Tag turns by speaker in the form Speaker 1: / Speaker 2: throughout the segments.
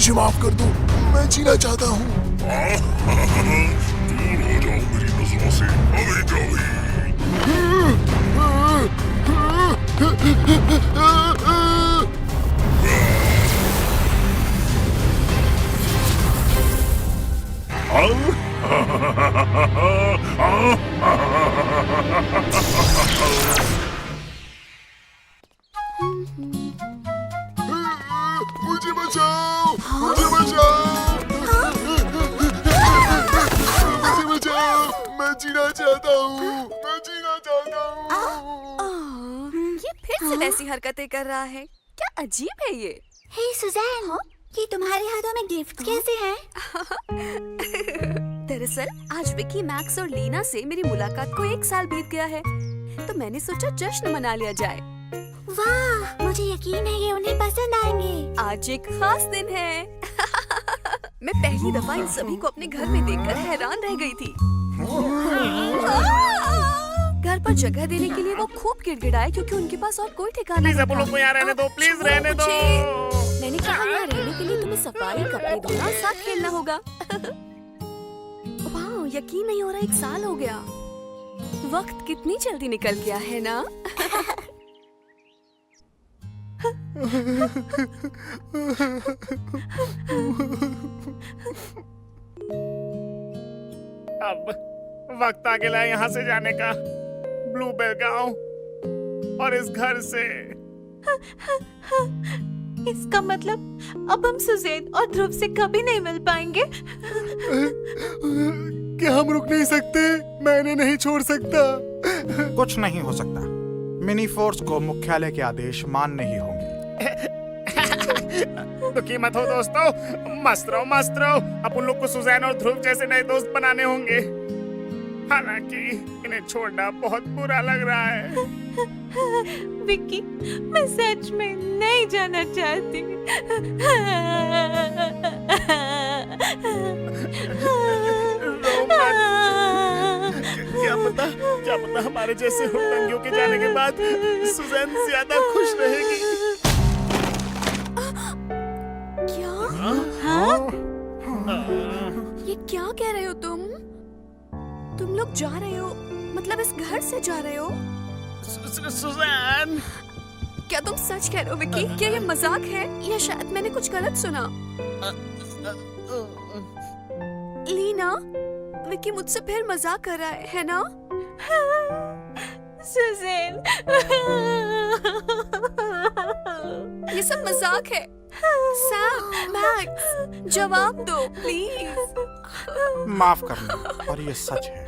Speaker 1: मुझे माफ कर दो, मैं जीना चाहता हूँ।
Speaker 2: दूर हो जाओ मेरी नजरों से अभी कभी।
Speaker 1: मुझे बचाओ, मुझे बचाओ, मुझे बचाओ, मैं जीना चाहता हूँ, मैं जीना चाहता हूँ।
Speaker 3: ये फिर से वैसी हरकतें कर रहा है। क्या अजीब है ये।
Speaker 4: हे सुजैन, ये तुम्हारे हाथों में गिफ्ट कैसे हैं?
Speaker 3: दरअसल आज विकी, मैक्स और लीना से मेरी मुलाकात को 1 साल बीत गया है, तो मैंने सोचा जश्न मना लिया जाए।
Speaker 4: वाह, मुझे यकीन है ये उन्हें पसंद आएंगे।
Speaker 3: आज एक खास दिन है। मैं पहली दफा इन सभी को अपने घर में देखकर हैरान रह गई थी। घर पर जगह देने के लिए वो खूब गिड़गिड़ाए क्योंकि उनके पास और कोई ठिकाना नहीं था।
Speaker 5: प्लीज लोग को यहाँ रहने दो, प्लीज रहने दो।
Speaker 3: मैंने कहा यहाँ रहने के लिए तुम्हें सफारी, कपड़े धोना और साथ खेलना होगा। वाह, यकीन नहीं हो रहा 1 साल हो गया। वक्त कितनी जल्दी निकल गया है ना।
Speaker 5: अब वक्त आ गया है यहाँ से जाने का, ब्लूबेल गांव और इस घर से।
Speaker 6: इसका मतलब अब हम सुजैन और ध्रुव से कभी नहीं मिल पाएंगे।
Speaker 1: क्या हम रुक नहीं सकते? मैंने नहीं छोड़ सकता।
Speaker 7: कुछ नहीं हो सकता। मिनी फोर्स को मुख्यालय के आदेश मानने ही होंगे।
Speaker 5: दुखी मत हो दोस्तों, मस्त रहो मस्त रहो। अब उन लोग को सुजैन और ध्रुव जैसे नए दोस्त बनाने होंगे। हालांकि इन्हें छोड़ना बहुत बुरा लग रहा है।
Speaker 6: विक्की, मैं सच में नहीं जाना चाहती।
Speaker 5: क्या पता हमारे जैसे हुड़दंगियों के जाने के बाद सुजैन ज्यादा खुश रहेगी।
Speaker 3: क्या?
Speaker 6: हाँ?
Speaker 3: ये क्या कह रहे हो तुम? तुम लोग जा रहे हो, मतलब इस घर से जा रहे हो?
Speaker 5: सुजैन,
Speaker 3: क्या तुम सच कह रहे हो विक्की? क्या ये मजाक है या शायद मैंने कुछ गलत सुना? लीना, विक्की मुझसे फिर मजाक कर रहा है ना?
Speaker 6: सुजैन,
Speaker 3: ये सब मजाक है। सैम, मैक्स, जवाब दो प्लीज।
Speaker 7: माफ करना, और ये सच है।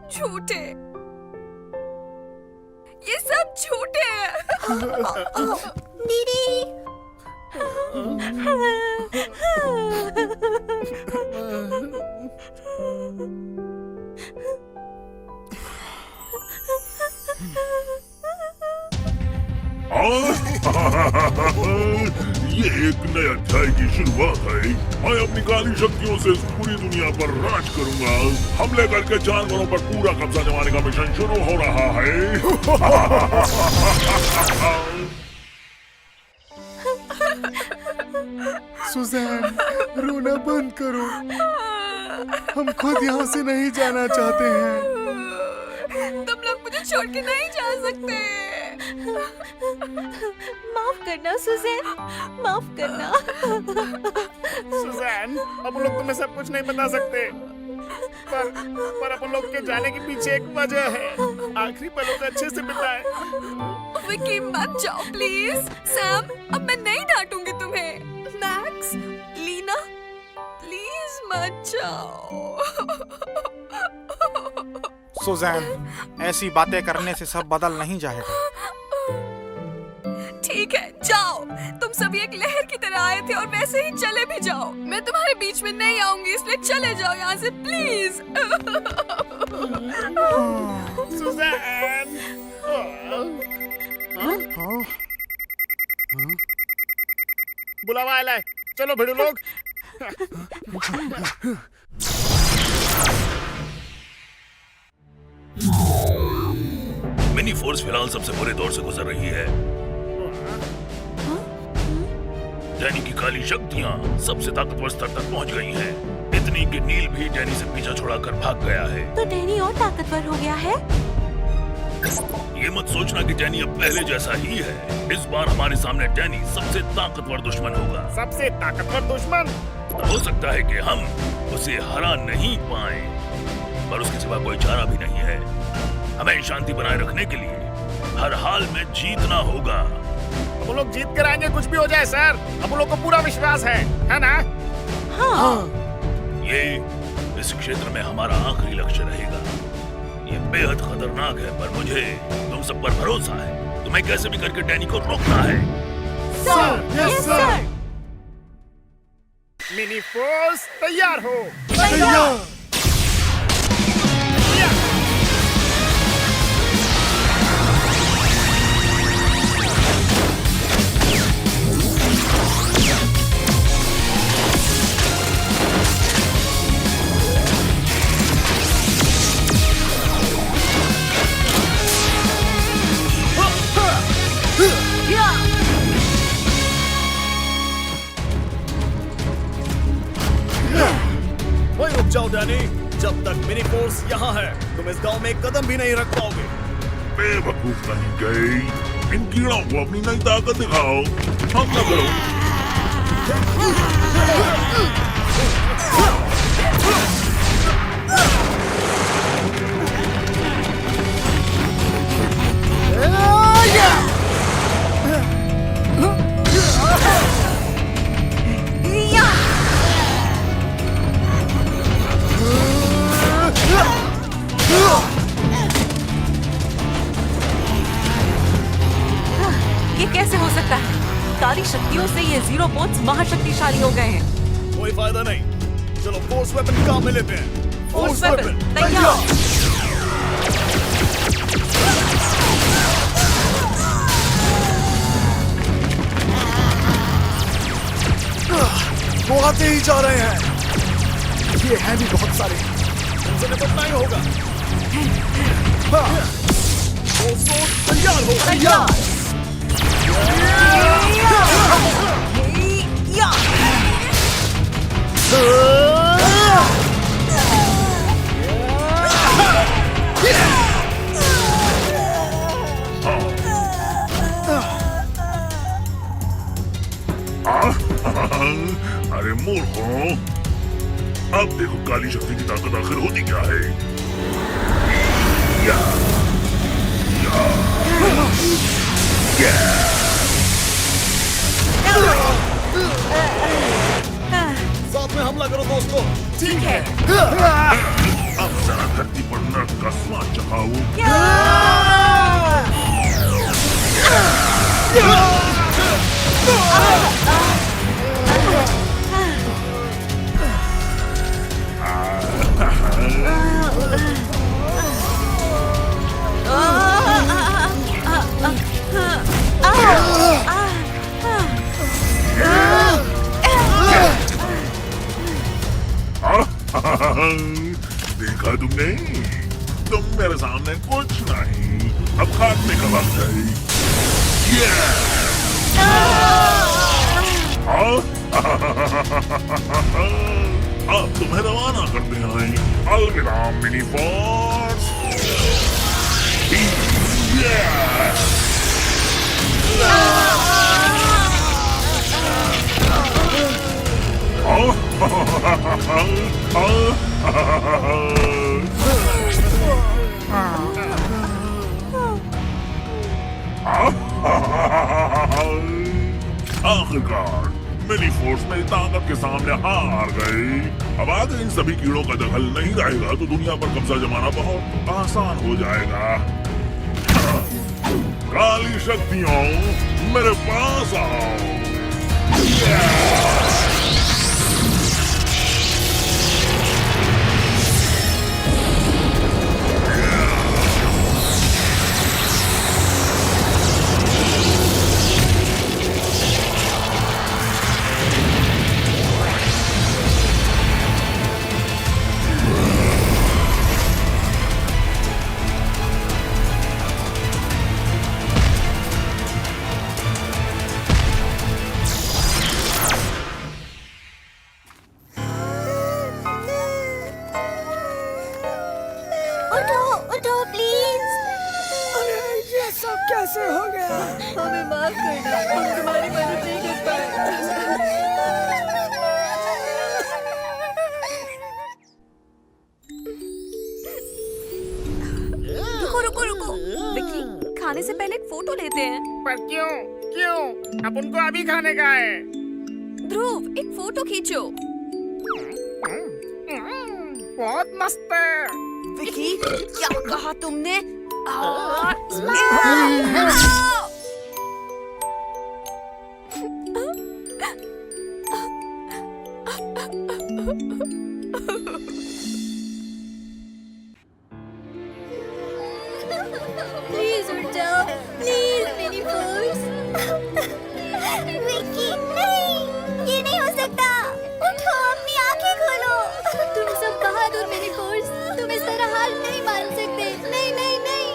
Speaker 3: झूठे, ये सब झूठे हैं।
Speaker 4: दीदी,
Speaker 2: ये एक नए अध्याय की शुरुआत है। मैं अपनी काली शक्तियों से इस पूरी दुनिया पर राज करूंगा। हमले करके जानवरों पर पूरा कब्जा जमाने का मिशन शुरू हो रहा है।
Speaker 1: सुजैन, रोना बंद करो। हम खुद यहाँ से नहीं जाना चाहते हैं।
Speaker 3: तुम लोग मुझे छोड़ के नहीं जा सकते।
Speaker 6: माफ करना सुजैन, माफ करना।
Speaker 5: सुजैन, अब लोग तुम्हें सब कुछ नहीं बता सकते, पर अपन लोग के जाने के पीछे एक वजह है। आखिरी पलों को अच्छे से बिताए।
Speaker 3: विक्की मत जाओ प्लीज। सैम, अब मैं नहीं डांटूंगी तुम्हें। मैक्स, लीना, प्लीज मत जाओ।
Speaker 7: सुजैन, ऐसी बातें करने से सब बदल नहीं जाएगा।
Speaker 3: ठीक है, जाओ। तुम सभी एक लहर की तरह आए थे और वैसे ही चले भी जाओ। मैं तुम्हारे बीच में नहीं आऊंगी, इसलिए चले जाओ यहाँ से प्लीज।
Speaker 5: सुजैन, बुलावा आया है। चलो भिड़ो लोग।
Speaker 2: मिनी फोर्स फिलहाल सबसे बुरे दौर से गुजर रही है। डैनी की काली शक्तियाँ सबसे ताकतवर स्तर तक पहुँच गई हैं। इतनी कि नील भी डैनी से पीछा छुड़ाकर भाग गया है।
Speaker 6: तो डैनी और ताकतवर हो गया है?
Speaker 2: ये मत सोचना कि डैनी अब पहले जैसा ही है। इस बार हमारे सामने डैनी सबसे ताकतवर दुश्मन होगा।
Speaker 5: सबसे ताकतवर दुश्मन?
Speaker 2: हो सकता है कि हम उसे हरा नहीं पाए, पर उसके सिवा कोई चारा भी नहीं है। हमें शांति बनाए रखने के लिए हर हाल में जीतना होगा।
Speaker 5: हम लोग जीत कर आएंगे, कुछ भी हो जाए सर। हम लोग को पूरा विश्वास है ना?
Speaker 6: हाँ।
Speaker 2: ये इस क्षेत्र में हमारा आखिरी लक्ष्य रहेगा। ये बेहद खतरनाक है, पर मुझे तुम सब पर भरोसा है। तुम्हें कैसे भी करके डैनी को रोकना है।
Speaker 6: Sir, yes sir.
Speaker 5: Mini force तैयार हो।
Speaker 1: तैयार।
Speaker 8: वही रुक जाओ डैनी, जब तक मिनी फोर्स यहाँ है तुम इस गांव में एक कदम भी नहीं रख पाओगे।
Speaker 2: बेवकूफ नहीं गई। इन कीड़ों को अपनी नई ताकत दिखाओ। हमला करो।
Speaker 6: ये कैसे हो सकता है? काली शक्तियों से ये जीरो बोट्स महाशक्तिशाली हो गए हैं।
Speaker 8: कोई फायदा नहीं, चलो फोर्स वेपन काम में लेते हैं।
Speaker 6: फोर्स वेपन तैयार।
Speaker 8: वो आते ही जा रहे हैं। ये हैं भी बहुत सारे, इनसे निपटना ही होगा। तैयार हो।
Speaker 6: तैयार।
Speaker 2: अरे मूर्खों, अब देखो काली शक्ति की ताकत आखिर होती क्या है। या,
Speaker 8: साथ में हमला करो दोस्तों।
Speaker 6: ठीक है।
Speaker 2: अब जरा धरती पर नर्क का स्वाद चखाओ। देखा तुमने? तुम मेरे सामने कुछ नहीं। अब खाने का वक्त है। अब तुम्हें रवाना करते हैं। अलविदा मिनी फोर्स। आखिरकार मिनी फोर्स में ताकत के सामने हार गई। अब आगे इन सभी कीड़ों का दखल नहीं रहेगा तो दुनिया पर कब्जा जमाना बहुत आसान हो जाएगा। काली शक्तियों, मेरे पास आओ।
Speaker 4: उठो उठो प्लीज।
Speaker 9: ये सब कैसे हो गया?
Speaker 3: हमें माफ करना, हम तुम्हारी मदद नहीं कर पाए। रुको रुको रुको विक्की, खाने से पहले एक फोटो लेते हैं।
Speaker 5: पर क्यों क्यों? अब उनको अभी खाने का है।
Speaker 3: ध्रुव, एक फोटो खींचो।
Speaker 5: बहुत मस्त है।
Speaker 3: विक्की, क्या कहा तुमने?
Speaker 4: प्लीज उठ जाओ, प्लीज मिनी फोर्स। विक्की नहीं, ये नहीं हो सकता। उठो, अपनी आंखें खोलो। तुम सब बहादुर मिनी फोर्स, तुम इस तरह हार नहीं मान सकते। नहीं नहीं नहीं।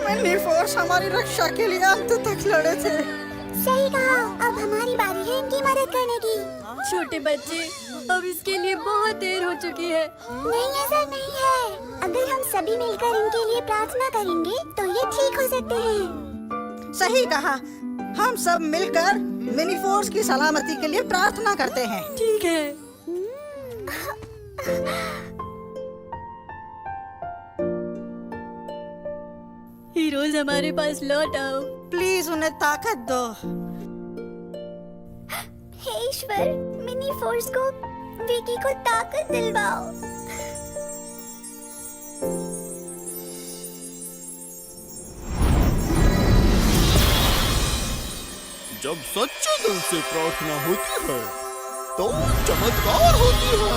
Speaker 9: मिनी फोर्स हमारी रक्षा के लिए अंत तक लड़े थे।
Speaker 4: सही कहा, अब हमारी बारी है इनकी मदद करने की।
Speaker 3: छोटे बच्चे, अब इसके लिए बहुत देर हो चुकी है।
Speaker 4: नहीं, ऐसा नहीं है। अगर हम सभी मिलकर इनके लिए प्रार्थना करेंगे तो ये ठीक हो सकते हैं।
Speaker 9: सही कहा, हम सब मिलकर मिनी फोर्स की सलामती के लिए प्रार्थना करते हैं।
Speaker 3: ठीक है। हीरोज हमारे पास लौट आओ।
Speaker 9: प्लीज उन्हें ताकत दो।
Speaker 4: हे ईश्वर, मिनी फोर्स को, विकी को ताकत दिलवाओ।
Speaker 8: जब सच्चे दिल से प्रार्थना होती है तो चमत्कार होती है।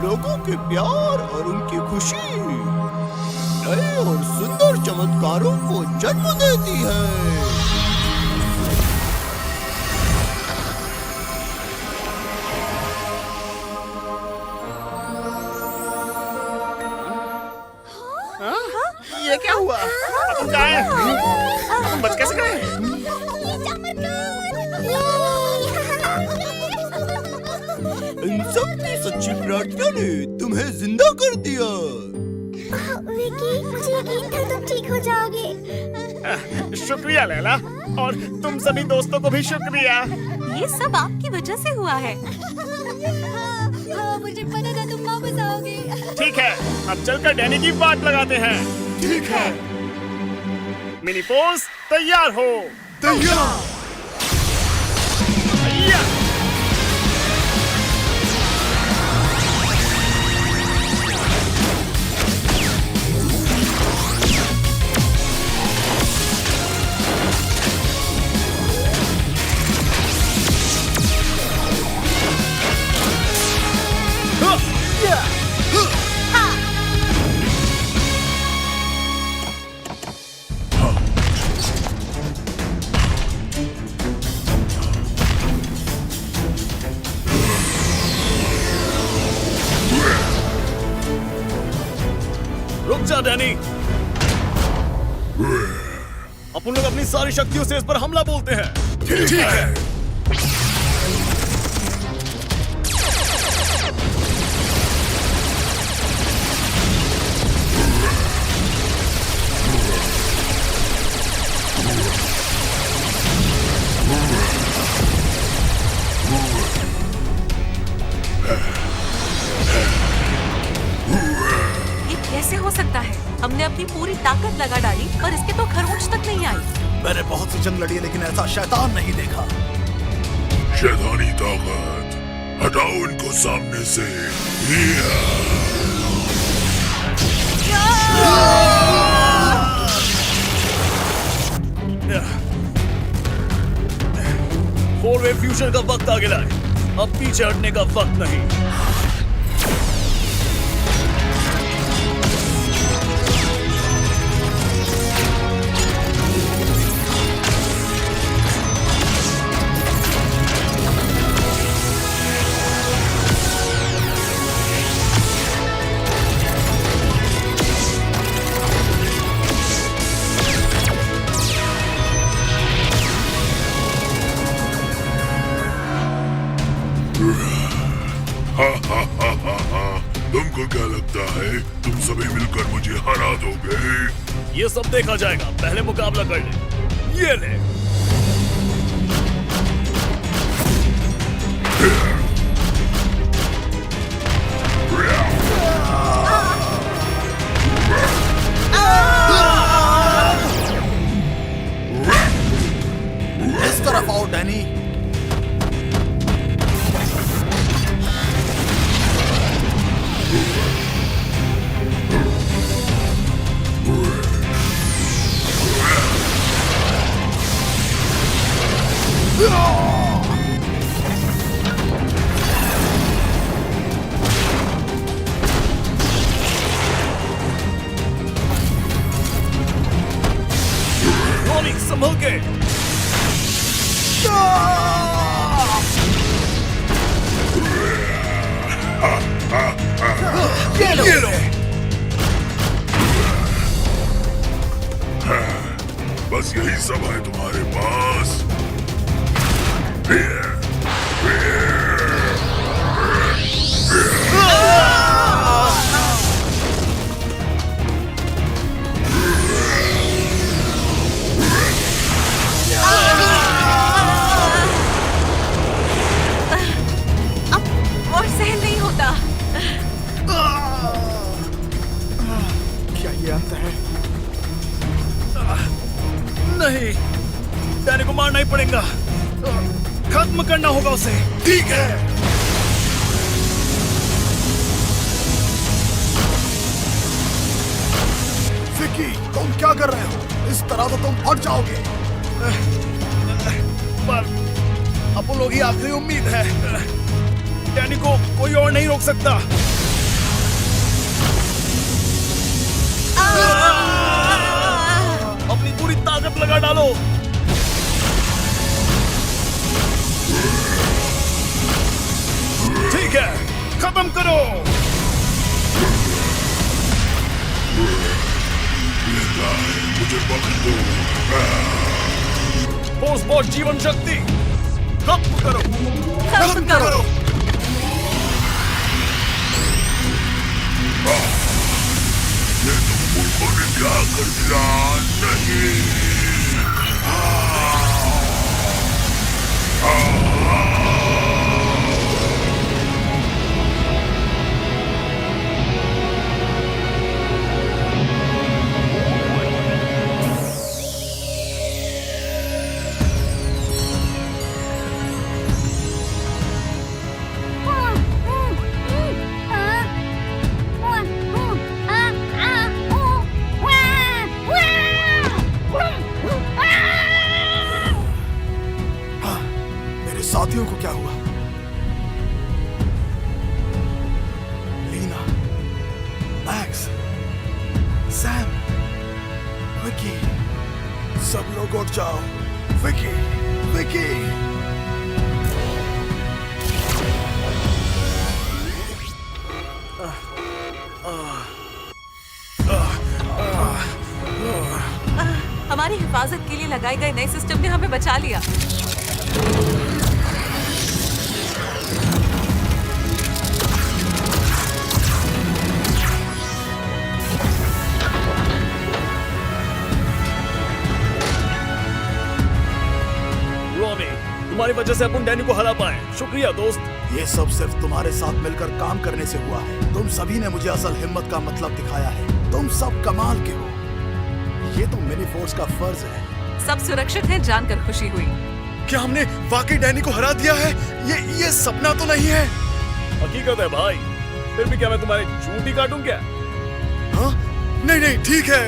Speaker 8: लोगों के प्यार और उनकी खुशी नए और सुंदर चमत्कारों को जन्म देती है।
Speaker 5: ये क्या हुआ? अपन कहाँ हैं? अपन बच कैसे गए?
Speaker 4: ये चमत्कार!
Speaker 8: इन सब की सच्ची प्रार्थना ने तुम्हें जिंदा कर दिया।
Speaker 4: विकी, मुझे यकीन था तुम ठीक हो जाओगे।
Speaker 5: शुक्रिया लैला, और तुम सभी दोस्तों को भी शुक्रिया।
Speaker 6: ये सब आपकी वजह से हुआ है।
Speaker 4: हाँ, मुझे पता था तुम वापस आओगे।
Speaker 5: ठीक है, अब चलकर डैनी की बात लगाते हैं।
Speaker 1: ठीक है।
Speaker 5: मिनी फोर्स तैयार हो।
Speaker 1: तैयार।
Speaker 5: भैया। रुक जा डैनी। अपन लोग अपनी सारी शक्तियों से इस पर हमला बोलते हैं।
Speaker 1: ठीक है।
Speaker 6: ये कैसे हो सकता है? हमने अपनी पूरी ताकत लगा डाली और इसके तो खरोंच तक नहीं आई।
Speaker 8: मैंने बहुत सी जंग लड़ी है लेकिन ऐसा शैतान नहीं देखा।
Speaker 2: शैतानी ताकत हटाओ इनको सामने से।
Speaker 8: फोर वे फ्यूजन का वक्त आ गया है, अब पीछे हटने का वक्त नहीं।
Speaker 2: तुमको क्या लगता है तुम सभी मिलकर मुझे हरा दोगे?
Speaker 10: ये सब देखा जाएगा, पहले मुकाबला कर ले। ये ले।
Speaker 7: इस तरफ आओ डैनी।
Speaker 10: रॉनी संभल के।
Speaker 2: ये लो। बस यही सब है तुम्हारे पास?
Speaker 6: और सहन नहीं होता।
Speaker 7: क्या ये अंत है?
Speaker 10: नहीं, डैनी को मारना ही पड़ेगा। खत्म करना होगा उसे।
Speaker 2: ठीक है।
Speaker 7: विकी, तुम क्या कर रहे हो? इस तरह तो तुम फट जाओगे।
Speaker 10: पर अपन लोग ही आखिरी उम्मीद है। डैनी को कोई और नहीं रोक सकता। अपनी पूरी ताकत लगा डालो। ठीक है, खत्म करो।
Speaker 2: मुझे बख्श दो।
Speaker 10: फोर्स बॉट जीवन शक्ति खत्म करो।
Speaker 6: खत्म करो।
Speaker 2: ये तुम मूर्खों ने क्या कर दिया? नहीं।
Speaker 7: मेरे साथियों को क्या हुआ? लीना, मैक्स, सैम, विकी, सब लोग उठ जाओ। विकी, विकी।
Speaker 6: हमारी हिफाजत के लिए लगाए गए नए सिस्टम ने हमें बचा लिया।
Speaker 10: रॉनी, तुम्हारी वजह से अपन डैनी को हरा पाए। शुक्रिया दोस्त।
Speaker 7: ये सब सिर्फ तुम्हारे साथ मिलकर काम करने से हुआ है। तुम सभी ने मुझे असल हिम्मत का मतलब दिखाया है। तुम सब कमाल के हो। ये तो मिनी फोर्स का फर्ज है।
Speaker 6: सब सुरक्षित हैं, जानकर खुशी हुई।
Speaker 1: क्या हमने वाकई डैनी को हरा दिया है? ये सपना तो नहीं है?
Speaker 10: हकीकत है भाई। फिर भी क्या मैं तुम्हारी चूंटी काटूं क्या?
Speaker 1: हाँ? नहीं नहीं, ठीक है।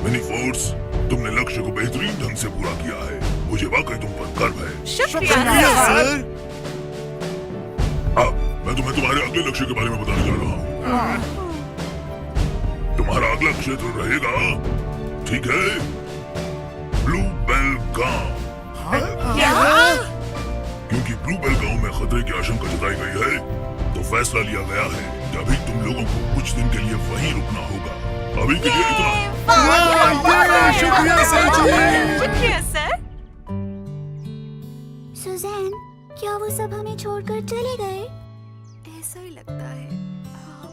Speaker 2: मिनी फोर्स, तुमने लक्ष्य को बेहतरीन ढंग से पूरा किया है। मुझे वाकई तुम पर गर्व है।
Speaker 6: शुक्रिया सर।
Speaker 2: अब मैं तुम्हें तुम्हारे अगले लक्ष्य के बारे में बताने जा रहा हूँ। तुम्हारा अगला क्षेत्र रहेगा, ठीक है, ब्लू बेल गांव। क्योंकि ब्लू बेल गांव में खतरे की आशंका जताई गई है, तो फैसला लिया गया है कि अभी तुम लोगों को कुछ दिन के लिए वहीं रुकना होगा। अभी के लिए इतना ही।
Speaker 1: वाह, शुक्रिया सर जी।
Speaker 6: शुक्रिया सर।
Speaker 4: सुजैन, क्या वो सब हमें छोड़कर चले गए?
Speaker 3: ऐसा ही लगता है। हाँ,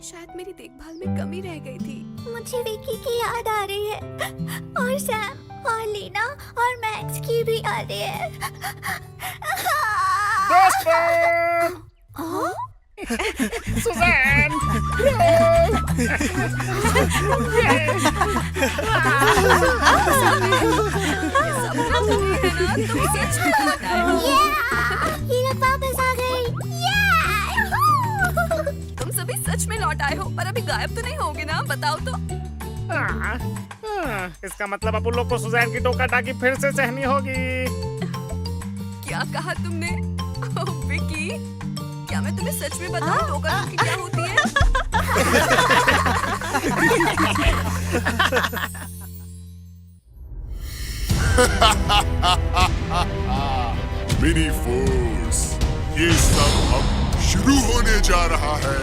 Speaker 3: शायद मेरी देखभाल में कमी रह गई थी।
Speaker 4: मुझे विकी की याद आ रही है और सैम और लीना और मैक्स की भी यादें हैं।
Speaker 5: दोस्तों, सुजैन,
Speaker 4: ये लोग वापस आ गए।
Speaker 3: तुम सभी सच में लौट आए हो, पर अभी गायब तो नहीं होगे ना? बताओ तो।
Speaker 5: इसका मतलब अपन लोग को सुजैन की टोका टाकी फिर से सहनी होगी।
Speaker 3: क्या कहा तुमने? ओह, विकी, क्या मैं तुम्हें सच में बताऊं टोका टाकी क्या होती है?
Speaker 2: मिनी फोर्स, ये सब अब शुरू होने जा रहा है।